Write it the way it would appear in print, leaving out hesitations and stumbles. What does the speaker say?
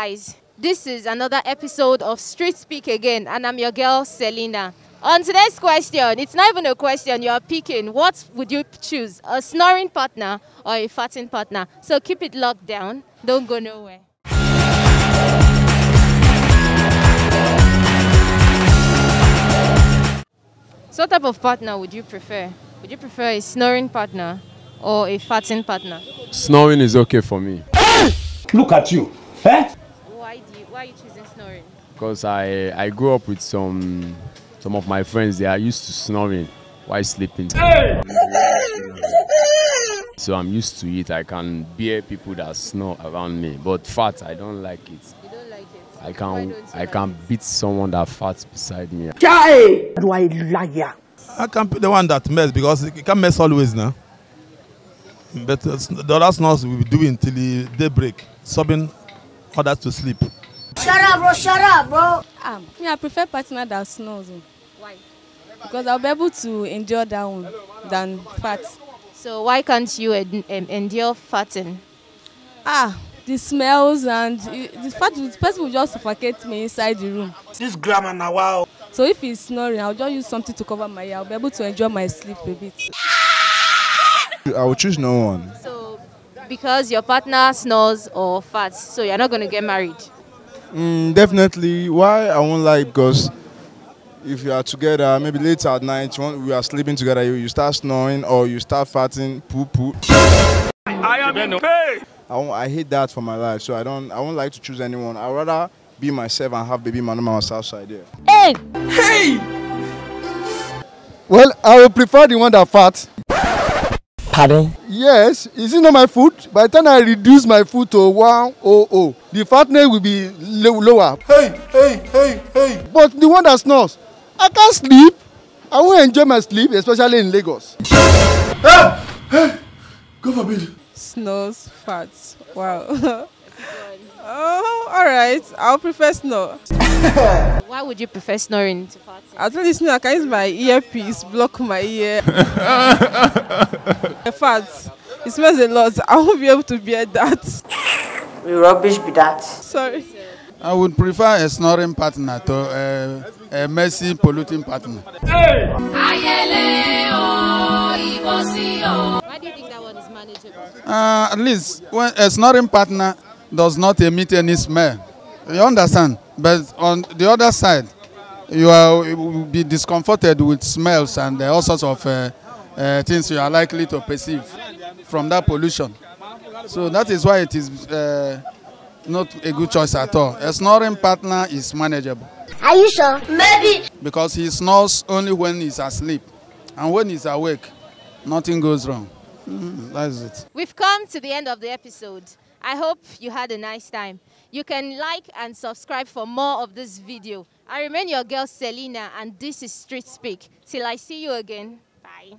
guys, this is another episode of Street Speak again, and I'm your girl Selena. On today's question, it's not even a question, you're picking. What would you choose, a snoring partner or a farting partner? So keep it locked down, don't go nowhere. So what type of partner would you prefer? Would you prefer a snoring partner or a farting partner? Snoring is okay for me. Look at you. Eh? Why are you choosing snoring? Because I grew up with some of my friends. They are used to snoring while sleeping. Hey! So I'm used to it. I can bear people that snore around me. But fart, I don't like it. You don't like it? I can beat someone that farts beside me. Do I liar? I can pick the one that mess because it can mess always now. But the other snores we will do until the daybreak, sobbing others to sleep. Shut up, bro. Shut up, bro. I prefer partner that snores. Why? Because I'll be able to endure that one than fat. So why can't you endure farting? The smells and the person will just suffocate me inside the room. This grammar now, wow. So if he's snoring, I'll just use something to cover my ear. I'll be able to enjoy my sleep a bit. I will choose no one. So because your partner snores or farts, so you're not going to get married? Definitely. Why I won't like, because if you are together, maybe later at night, we are sleeping together, you start snoring or you start farting, poo. I am in pain. I hate that for my life, so I won't like to choose anyone. I'd rather be myself and have baby man on my south side there. Hey! Well, I will prefer the one that farts. Pardon? Yes, is it not my food? By the time I reduce my food to 100, the fatness will be lower. Hey! But the one that snores, I can't sleep. I won't enjoy my sleep, especially in Lagos. Hey! Go forbid. Snores, farts. Wow. Oh, all right. I'll prefer snore. Why would you prefer snoring to farting? I'll tell you, I can use my earpiece, block my ear. Farts. It smells a lot. I won't be able to bear that. We rubbish be that. Sorry. I would prefer a snoring partner to a messy, polluting partner. Why do you think that one is manageable? At least when a snoring partner does not emit any smell. You understand? But on the other side, you will be discomforted with smells and all sorts of things you are likely to perceive from that pollution. So that is why it is not a good choice at all. A snoring partner is manageable. Are you sure? Maybe. Because he snores only when he's asleep. And when he's awake, nothing goes wrong. That's it. We've come to the end of the episode. I hope you had a nice time. You can like and subscribe for more of this video. I remain your girl Selena, and this is Street Speak. Till I see you again. Bye.